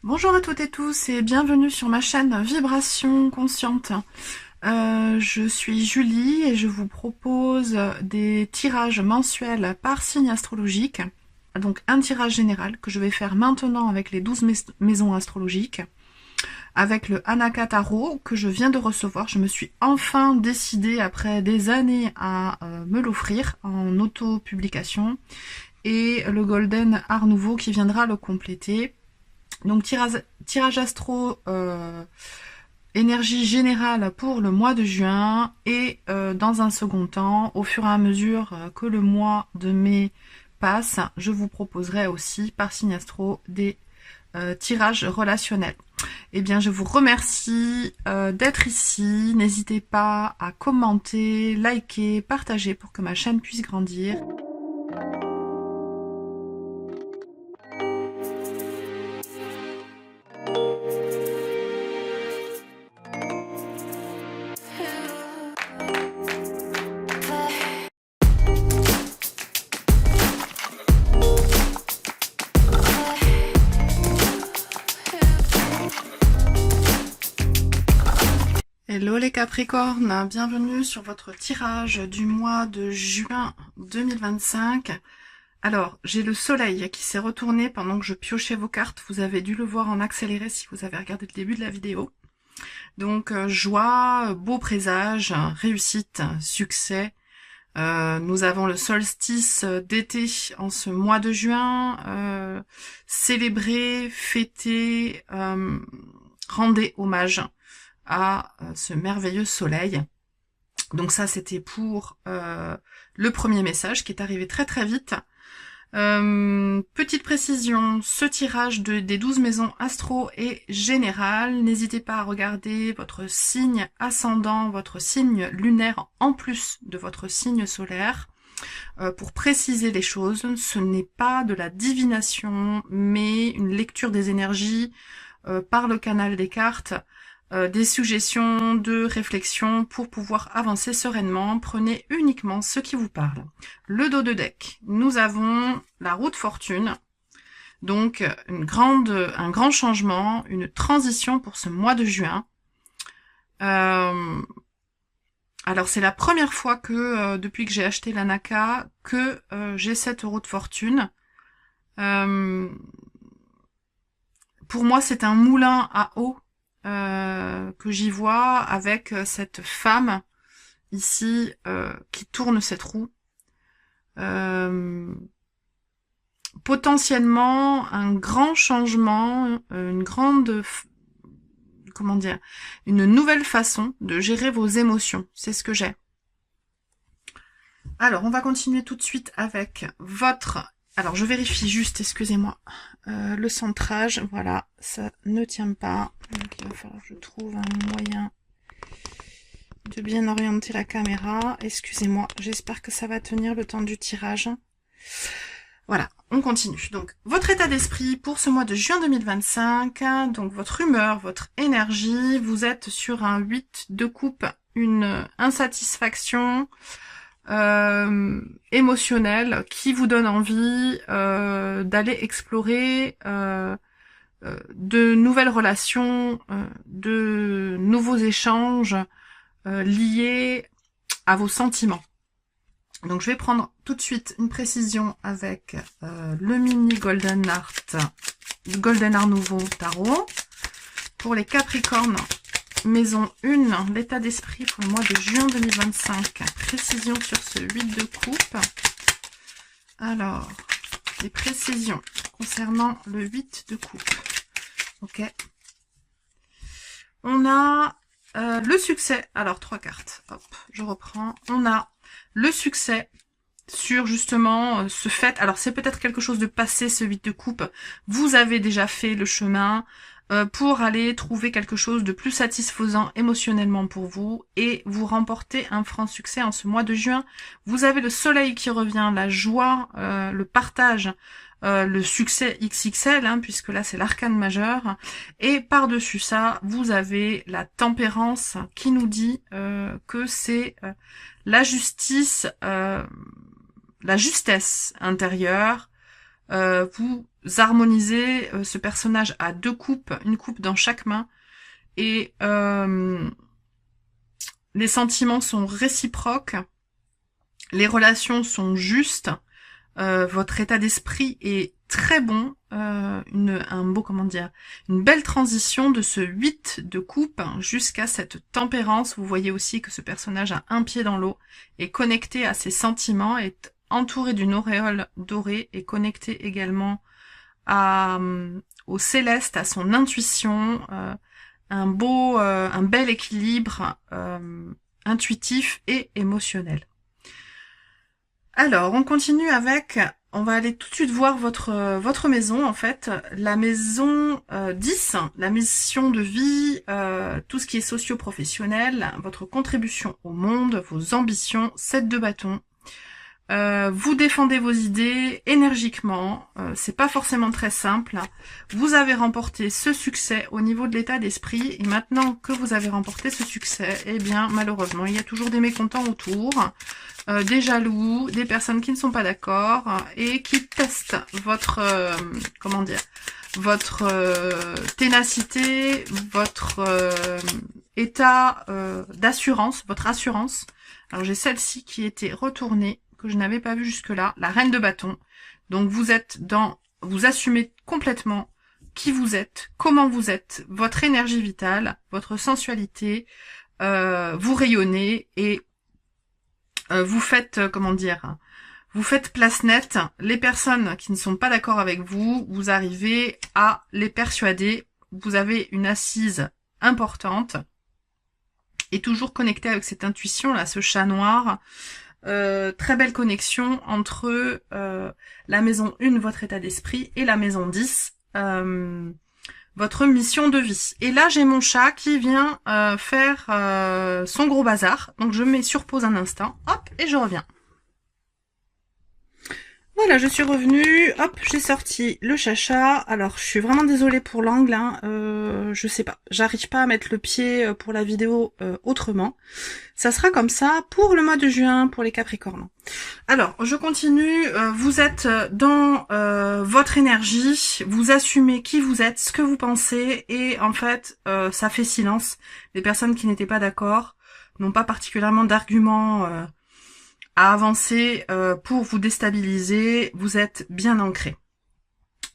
Bonjour à toutes et tous et bienvenue sur ma chaîne Vibration Consciente. Je suis Julie et je vous propose des tirages mensuels par signe astrologique. Donc un tirage général que je vais faire maintenant avec les 12 maisons astrologiques. Avec le Anaka Tarot que je viens de recevoir. Je me suis enfin décidée après des années à me l'offrir en auto-publication. Et le Golden Art Nouveau qui viendra le compléter. Donc tirage astro énergie générale pour le mois de juin et dans un second temps, au fur et à mesure que le mois de mai passe, je vous proposerai aussi par signe astro des tirages relationnels. Eh bien, je vous remercie d'être ici. N'hésitez pas à commenter, liker, partager pour que ma chaîne puisse grandir. Hello les Capricornes, bienvenue sur votre tirage du mois de juin 2025. Alors, j'ai le soleil qui s'est retourné pendant que je piochais vos cartes. Vous avez dû le voir en accéléré si vous avez regardé le début de la vidéo. Donc, joie, beau présage, réussite, succès. Nous avons le solstice d'été en ce mois de juin. Célébrez, fêtez, rendez hommage à ce merveilleux soleil. Donc ça, c'était pour le premier message qui est arrivé très très vite. Petite précision, ce tirage des 12 maisons astro est général. N'hésitez pas à regarder votre signe ascendant, votre signe lunaire en plus de votre signe solaire. Pour préciser les choses, ce n'est pas de la divination, mais une lecture des énergies par le canal des cartes. Des suggestions de réflexion pour pouvoir avancer sereinement. Prenez uniquement ce qui vous parle. Le dos de deck, nous avons la roue de fortune, donc un grand changement, une transition pour ce mois de juin. Alors c'est la première fois que, depuis que j'ai acheté l'Anaka, que j'ai cette roue de fortune. Pour moi c'est un moulin à eau. Que j'y vois avec cette femme ici qui tourne cette roue. Potentiellement un grand changement, une nouvelle façon de gérer vos émotions. C'est ce que j'ai. Alors, on va continuer tout de suite avec votre... Alors, je vérifie juste, excusez-moi, le centrage. Voilà, ça ne tient pas. Donc, il va falloir que je trouve un moyen de bien orienter la caméra. Excusez-moi, j'espère que ça va tenir le temps du tirage. Voilà, on continue. Donc, votre état d'esprit pour ce mois de juin 2025. Donc, votre humeur, votre énergie. Vous êtes sur un 8 de coupe, une insatisfaction... émotionnel qui vous donne envie d'aller explorer de nouvelles relations, de nouveaux échanges liés à vos sentiments. Donc je vais prendre tout de suite une précision avec le mini Golden Art Nouveau Tarot. Pour les Capricornes, maison 1, l'état d'esprit pour le mois de juin 2025. Précision sur ce 8 de coupe. Alors, les précisions concernant le 8 de coupe. Ok. On a le succès. Alors, 3 cartes. Hop, je reprends. On a le succès sur justement ce fait. Alors, c'est peut-être quelque chose de passé, ce 8 de coupe. Vous avez déjà fait le chemin pour aller trouver quelque chose de plus satisfaisant émotionnellement pour vous et vous remporter un franc succès en ce mois de juin. Vous avez le soleil qui revient, la joie, le partage, le succès XXL, hein, puisque là c'est l'arcane majeur. Et par-dessus ça, vous avez la tempérance qui nous dit que c'est la justice, la justesse intérieure, Vous harmonisez ce personnage à 2 coupes, une coupe dans chaque main, et les sentiments sont réciproques, les relations sont justes, votre état d'esprit est très bon, une belle transition de ce 8 de coupe jusqu'à cette tempérance. Vous voyez aussi que ce personnage a un pied dans l'eau, est connecté à ses sentiments, est entouré d'une auréole dorée, et connecté également au céleste, à son intuition, un bel équilibre intuitif et émotionnel. Alors, on continue avec, on va aller tout de suite voir votre maison, en fait, la maison 10, la mission de vie, tout ce qui est socio-professionnel, votre contribution au monde, vos ambitions, 7 de bâton. Vous défendez vos idées énergiquement, c'est pas forcément très simple. Vous avez remporté ce succès au niveau de l'état d'esprit, et maintenant que vous avez remporté ce succès, eh bien malheureusement il y a toujours des mécontents autour, des jaloux, des personnes qui ne sont pas d'accord et qui testent votre votre ténacité, votre état d'assurance, votre assurance. Alors j'ai celle-ci qui était retournée, que je n'avais pas vue jusque-là, la reine de bâton. Donc vous assumez complètement qui vous êtes, comment vous êtes, votre énergie vitale, votre sensualité, vous rayonnez et vous faites, vous faites place nette. Les personnes qui ne sont pas d'accord avec vous, vous arrivez à les persuader. Vous avez une assise importante et toujours connecté avec cette intuition là, ce chat noir. Très belle connexion entre la maison 1, votre état d'esprit, et la maison 10, votre mission de vie. Et là, j'ai mon chat qui vient faire son gros bazar. Donc, je mets sur pause un instant. Hop, et je reviens. Voilà, je suis revenue. Hop, j'ai sorti le chacha. Alors, je suis vraiment désolée pour l'angle. Hein. Je sais pas. J'arrive pas à mettre le pied pour la vidéo autrement. Ça sera comme ça pour le mois de juin, pour les Capricornes. Alors, je continue. Vous êtes dans votre énergie. Vous assumez qui vous êtes, ce que vous pensez. Et en fait, ça fait silence. Les personnes qui n'étaient pas d'accord n'ont pas particulièrement d'arguments à avancer pour vous déstabiliser. Vous êtes bien ancré.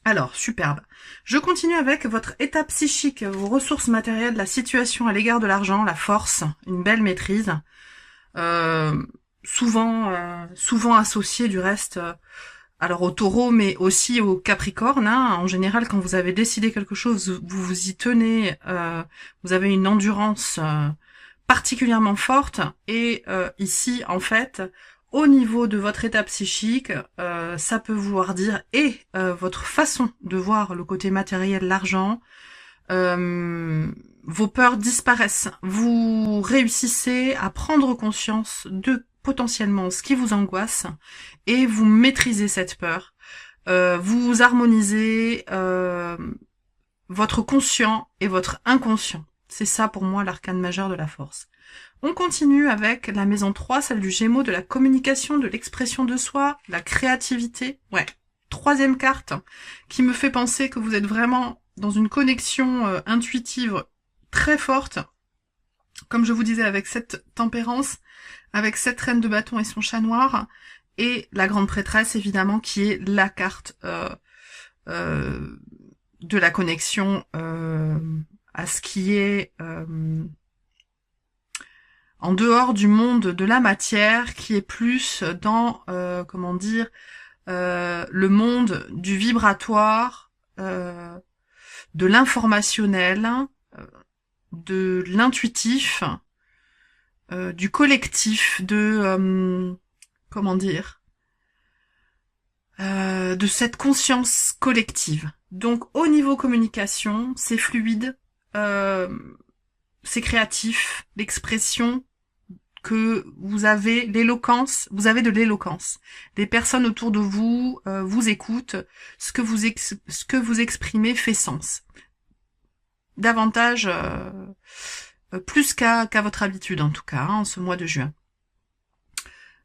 Alors, superbe. Je continue avec votre état psychique, vos ressources matérielles, la situation à l'égard de l'argent, la force, une belle maîtrise. Souvent associé du reste alors au taureau, mais aussi au capricorne. Hein. En général, quand vous avez décidé quelque chose, vous vous y tenez. Vous avez une endurance particulièrement forte. Et ici, en fait, au niveau de votre état psychique, ça peut vouloir dire votre façon de voir le côté matériel, l'argent, vos peurs disparaissent. Vous réussissez à prendre conscience de potentiellement ce qui vous angoisse et vous maîtrisez cette peur. Vous harmonisez votre conscient et votre inconscient. C'est ça pour moi l'arcane majeur de la force. On continue avec la maison 3, celle du Gémeaux, de la communication, de l'expression de soi, la créativité. Ouais, 3e carte qui me fait penser que vous êtes vraiment dans une connexion intuitive très forte. Comme je vous disais, avec cette tempérance, avec cette reine de bâton et son chat noir, et la grande prêtresse, évidemment, qui est la carte de la connexion à ce qui est en dehors du monde de la matière, qui est plus dans, le monde du vibratoire, de l'informationnel, de l'intuitif, du collectif, de de cette conscience collective. Donc au niveau communication, c'est fluide, c'est créatif, l'expression que vous avez, l'éloquence, vous avez de l'éloquence. Les personnes autour de vous vous écoutent, ce que vous exprimez fait sens. Davantage, plus qu'à votre habitude en tout cas, en ce mois de juin.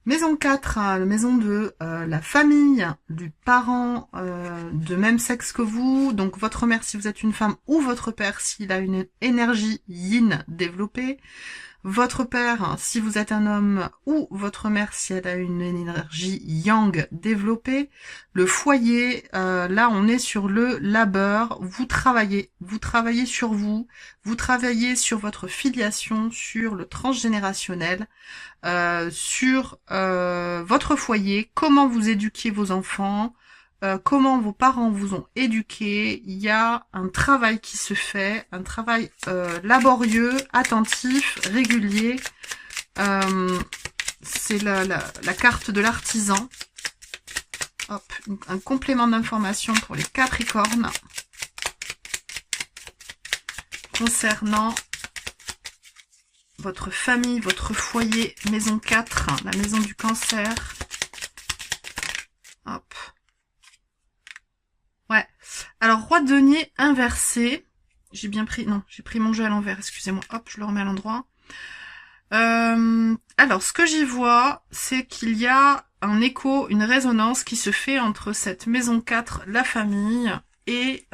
Maison 4, la maison de la famille, du parent de même sexe que vous, donc votre mère si vous êtes une femme ou votre père s'il a une énergie yin développée, votre père si vous êtes un homme ou votre mère si elle a une énergie yang développée, le foyer, là on est sur le labeur, vous travaillez sur vous, vous travaillez sur votre filiation, sur le transgénérationnel, sur votre foyer, comment vous éduquez vos enfants, comment vos parents vous ont éduqué. Il y a un travail qui se fait, un travail laborieux, attentif, régulier. C'est la carte de l'artisan. Hop, un complément d'information pour les Capricornes concernant votre famille, votre foyer, maison 4, la maison du cancer. Hop. Ouais. Alors, roi de denier inversé. J'ai bien pris... Non, j'ai pris mon jeu à l'envers, excusez-moi. Hop, je le remets à l'endroit. Alors, ce que j'y vois, c'est qu'il y a un écho, une résonance qui se fait entre cette maison 4, la famille, et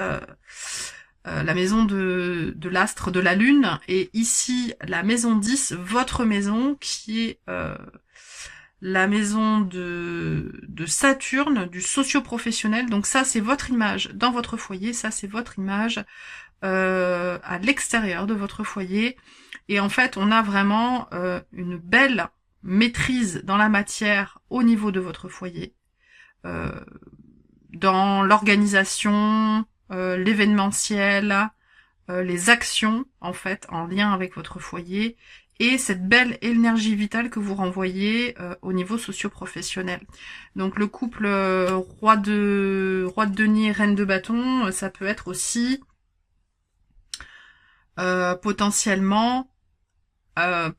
la maison de l'astre de la lune, et ici la maison 10, votre maison, qui est la maison de Saturne, du socio-professionnel. Donc ça c'est votre image dans votre foyer, ça c'est votre image à l'extérieur de votre foyer, et en fait on a vraiment une belle maîtrise dans la matière au niveau de votre foyer, dans l'organisation, l'événementiel, les actions en fait en lien avec votre foyer, et cette belle énergie vitale que vous renvoyez au niveau socio-professionnel. Donc le couple roi de denier, reine de bâton, ça peut être aussi potentiellement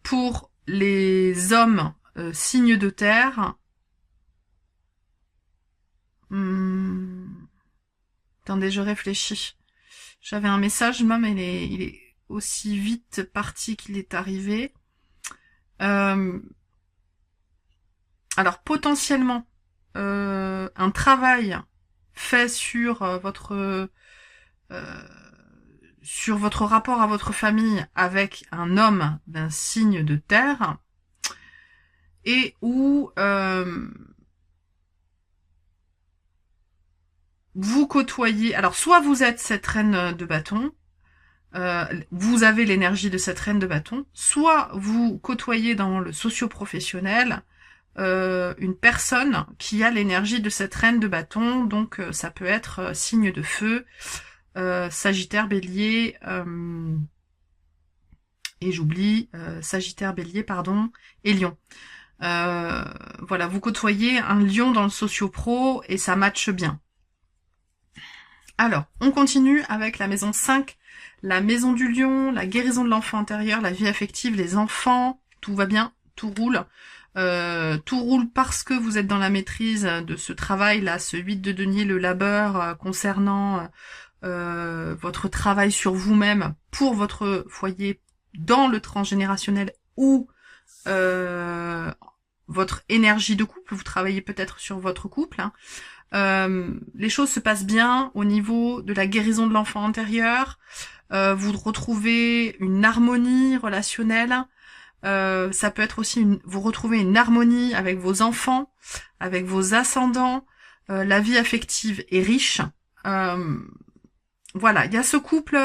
pour les hommes signes de terre. Attendez, je réfléchis. J'avais un message, même il est aussi vite parti qu'il est arrivé. Alors potentiellement un travail fait sur votre rapport à votre famille avec un homme d'un signe de terre, et où vous côtoyez, alors soit vous êtes cette reine de bâton, vous avez l'énergie de cette reine de bâton, soit vous côtoyez dans le socio-professionnel une personne qui a l'énergie de cette reine de bâton, donc ça peut être signe de feu, Sagittaire, Bélier, et j'oublie, Sagittaire, Bélier, pardon, et Lion. Voilà, vous côtoyez un lion dans le socio-pro et ça matche bien. Alors, on continue avec la maison 5, la maison du lion, la guérison de l'enfant intérieur, la vie affective, les enfants, tout va bien, tout roule. Tout roule parce que vous êtes dans la maîtrise de ce travail-là, ce 8 de denier, le labeur concernant votre travail sur vous-même pour votre foyer dans le transgénérationnel, ou votre énergie de couple, vous travaillez peut-être sur votre couple, hein. Les choses se passent bien au niveau de la guérison de l'enfant intérieur, vous retrouvez une harmonie relationnelle, ça peut être aussi vous retrouvez une harmonie avec vos enfants, avec vos ascendants, la vie affective est riche. Voilà, il y a ce couple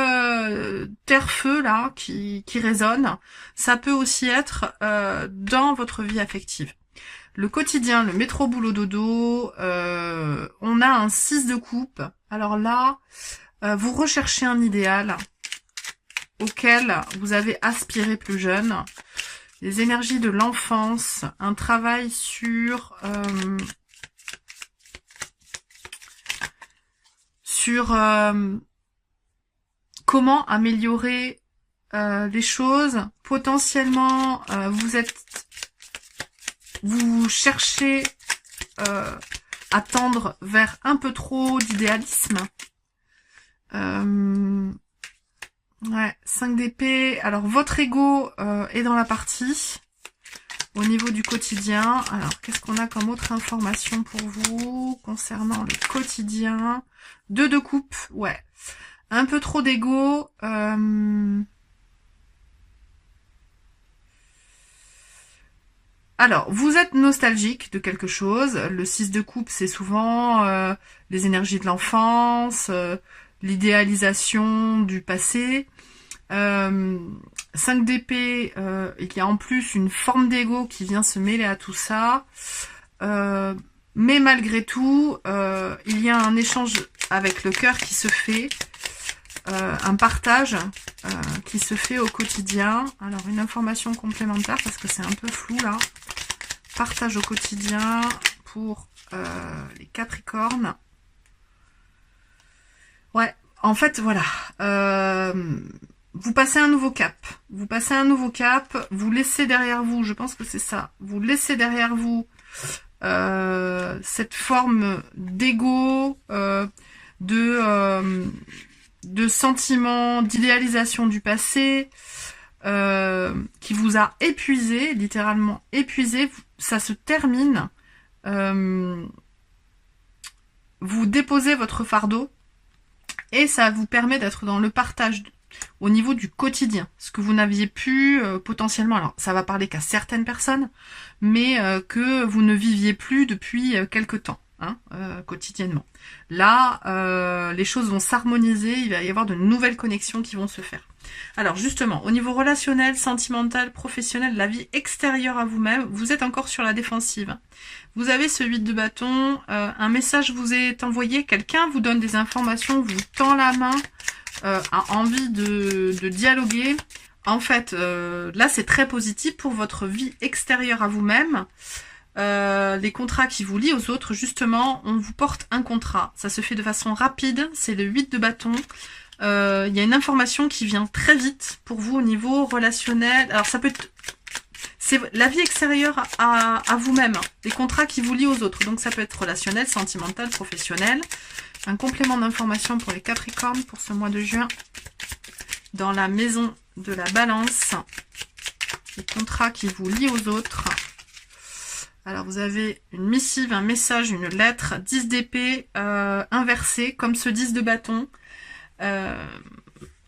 terre-feu là qui résonne. Ça peut aussi être dans votre vie affective. Le quotidien, le métro boulot dodo, on a un 6 de coupe. Alors là, vous recherchez un idéal auquel vous avez aspiré plus jeune. Les énergies de l'enfance, un travail sur comment améliorer les choses. Potentiellement, vous cherchez à tendre vers un peu trop d'idéalisme. Ouais, 5 d'épée. Alors, votre ego est dans la partie. Au niveau du quotidien, alors qu'est-ce qu'on a comme autre information pour vous concernant le quotidien? 2 de coupe, ouais. Un peu trop d'ego. Alors, vous êtes nostalgique de quelque chose. Le 6 de coupe, c'est souvent les énergies de l'enfance, l'idéalisation du passé. 5 d'épée, il y a en plus une forme d'ego qui vient se mêler à tout ça. Mais malgré tout, il y a un échange avec le cœur qui se fait. Un partage qui se fait au quotidien. Alors, une information complémentaire parce que c'est un peu flou là. Partage au quotidien pour les Capricornes. Ouais, en fait, voilà. Vous passez un nouveau cap. Vous passez un nouveau cap. Vous laissez derrière vous, je pense que c'est ça. Vous laissez derrière vous cette forme d'ego, de sentiment, d'idéalisation du passé, qui vous a épuisé, littéralement épuisé. Ça se termine. Vous déposez votre fardeau et ça vous permet d'être dans le partage au niveau du quotidien, ce que vous n'aviez pu potentiellement, alors ça va parler qu'à certaines personnes, mais que vous ne viviez plus depuis quelque temps, hein, quotidiennement. Là, les choses vont s'harmoniser, il va y avoir de nouvelles connexions qui vont se faire. Alors justement, au niveau relationnel, sentimental, professionnel, la vie extérieure à vous-même, vous êtes encore sur la défensive. Vous avez ce 8 de bâton, un message vous est envoyé, quelqu'un vous donne des informations, vous tend la main, a envie de dialoguer. En fait, là c'est très positif pour votre vie extérieure à vous-même. Les contrats qui vous lient aux autres, justement, on vous porte un contrat. Ça se fait de façon rapide, c'est le 8 de bâton. Il y a une information qui vient très vite pour vous au niveau relationnel. Alors ça peut être... C'est la vie extérieure à vous-même, les contrats qui vous lient aux autres. Donc ça peut être relationnel, sentimental, professionnel. Un complément d'information pour les Capricornes pour ce mois de juin. Dans la maison de la Balance, les contrats qui vous lient aux autres. Alors vous avez une missive, un message, une lettre, 10 d'épée inversé, comme ce 10 de bâton.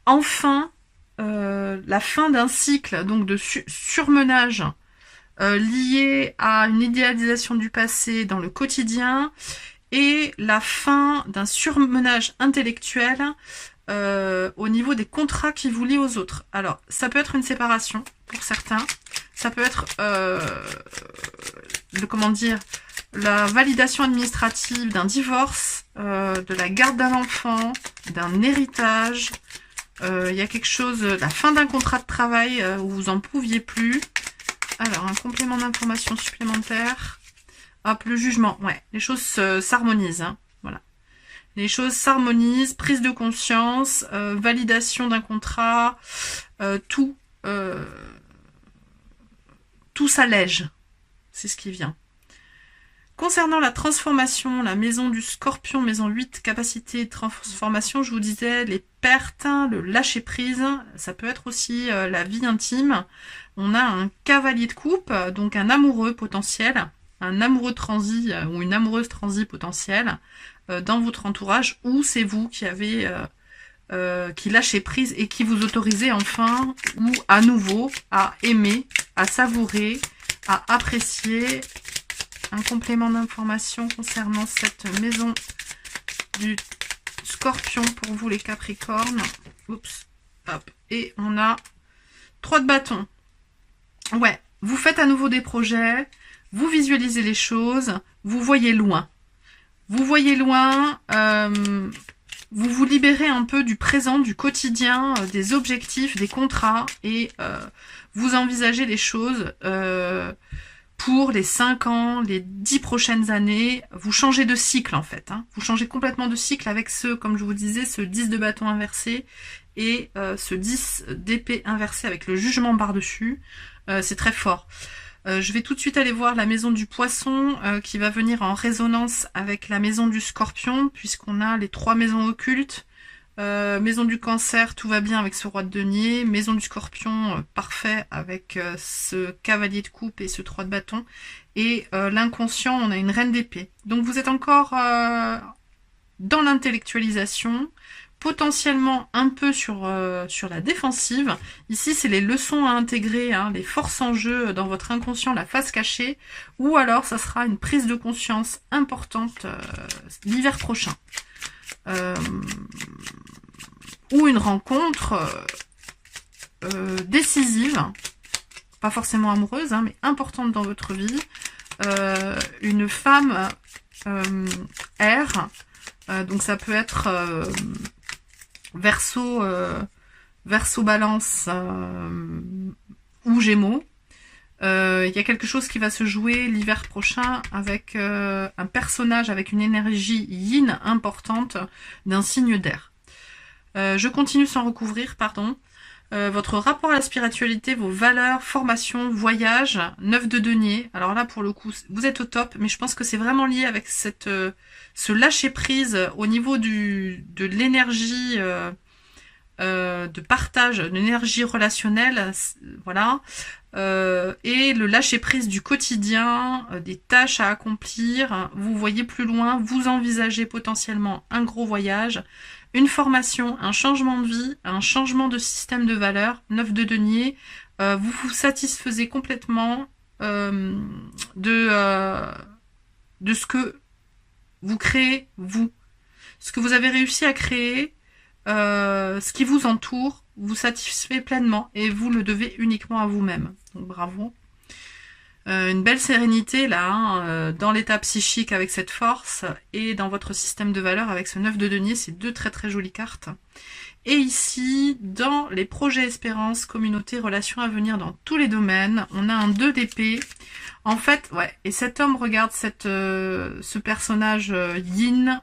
Enfin, la fin d'un cycle donc de surmenage lié à une idéalisation du passé dans le quotidien et la fin d'un surmenage intellectuel au niveau des contrats qui vous lient aux autres. Alors, ça peut être une séparation pour certains, ça peut être la validation administrative d'un divorce, de la garde d'un enfant, d'un héritage. Il y a quelque chose, la fin d'un contrat de travail où vous en pouviez plus. Alors, un complément d'information supplémentaire. Hop, le jugement. Ouais, les choses s'harmonisent. Hein, voilà. Les choses s'harmonisent, prise de conscience, validation d'un contrat, tout s'allège. C'est ce qui vient. Concernant la transformation, la maison du Scorpion, maison 8, capacité de transformation, je vous disais, les pertes, le lâcher-prise, ça peut être aussi la vie intime. On a un cavalier de coupe, donc un amoureux potentiel, un amoureux transi ou une amoureuse transi potentielle dans votre entourage, ou c'est vous qui avez qui lâchez prise et qui vous autorisez enfin ou à nouveau à aimer, à savourer, à apprécier. Un complément d'information concernant cette maison du Scorpion pour vous les Capricornes. Oups, hop. Et on a 3 de bâton. Ouais, vous faites à nouveau des projets, vous visualisez les choses, vous voyez loin. Vous voyez loin, vous vous libérez un peu du présent, du quotidien, des objectifs, des contrats et vous envisagez les choses pour les 5 ans, les 10 prochaines années. Vous changez de cycle en fait. Hein. Vous changez complètement de cycle avec comme je vous disais, ce 10 de bâton inversé et ce 10 d'épée inversé avec le jugement par-dessus. C'est très fort. Je vais tout de suite aller voir la maison du Poisson qui va venir en résonance avec la maison du Scorpion puisqu'on a les 3 maisons occultes. Maison du cancer, tout va bien avec ce roi de denier. Maison du scorpion, parfait avec ce cavalier de coupe et ce 3 de bâton. Et l'inconscient, on a une reine d'épée. Donc vous êtes encore dans l'intellectualisation, potentiellement un peu sur la défensive. Ici, c'est les leçons à intégrer, hein, les forces en jeu dans votre inconscient, la face cachée. Ou alors, ça sera une prise de conscience importante l'hiver prochain. Ou une rencontre décisive, pas forcément amoureuse, hein, mais importante dans votre vie. Une femme air, donc ça peut être Verseau, Balance ou Gémeaux. Il y a quelque chose qui va se jouer l'hiver prochain avec un personnage avec une énergie yin importante d'un signe d'air. Je continue sans recouvrir, pardon. Votre rapport à la spiritualité, vos valeurs, formation, voyage, 9 de denier. Alors là, pour le coup, vous êtes au top, mais je pense que c'est vraiment lié avec ce lâcher-prise au niveau de l'énergie de partage, de l'énergie relationnelle, voilà. Et le lâcher-prise du quotidien, des tâches à accomplir. Vous voyez plus loin, vous envisagez potentiellement un gros voyage, une formation, un changement de vie, un changement de système de valeurs, 9 de denier. Vous vous satisfaisez complètement de ce que vous créez, vous. Ce que vous avez réussi à créer, ce qui vous entoure, vous satisfait pleinement et vous le devez uniquement à vous-même. Donc bravo. Une belle sérénité là, hein, dans l'état psychique avec cette force et dans votre système de valeurs avec ce 9 de denier, c'est deux très très jolies cartes. Et ici, dans les projets espérance, communauté, relations à venir dans tous les domaines, on a un 2 d'épée. En fait, ouais, et cet homme regarde ce personnage yin,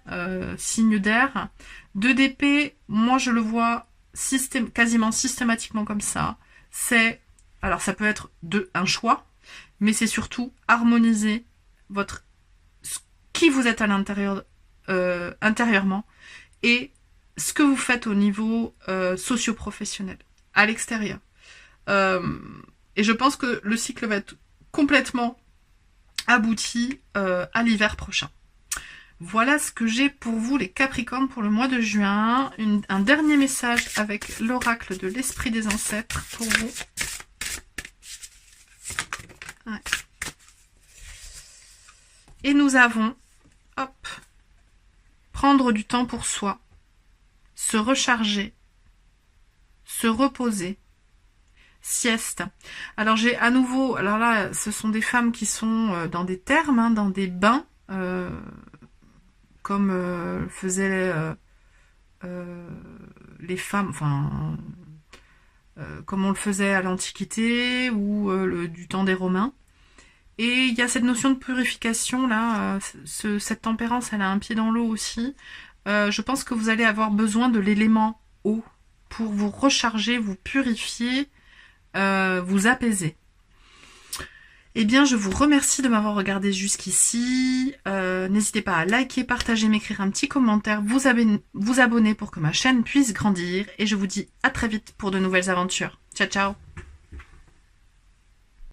signe d'air. 2 d'épée, moi je le vois quasiment systématiquement comme ça. C'est, alors ça peut être un choix, mais c'est surtout harmoniser qui vous êtes à l'intérieur, intérieurement, et ce que vous faites au niveau socio-professionnel, à l'extérieur. Et je pense que le cycle va être complètement abouti à l'hiver prochain. Voilà ce que j'ai pour vous les Capricornes pour le mois de juin. Un dernier message avec l'oracle de l'esprit des ancêtres pour vous. Ouais. Et nous avons, hop, prendre du temps pour soi, se recharger, se reposer, sieste. Alors j'ai à nouveau, alors là ce sont des femmes qui sont dans des thermes, hein, dans des bains, comme faisaient les femmes, enfin comme on le faisait à l'Antiquité ou du temps des Romains. Et il y a cette notion de purification là, cette tempérance, elle a un pied dans l'eau aussi. Je pense que vous allez avoir besoin de l'élément eau pour vous recharger, vous purifier, vous apaiser. Eh bien, je vous remercie de m'avoir regardé jusqu'ici. N'hésitez pas à liker, partager, m'écrire un petit commentaire, vous abonner pour que ma chaîne puisse grandir. Et je vous dis à très vite pour de nouvelles aventures. Ciao, ciao!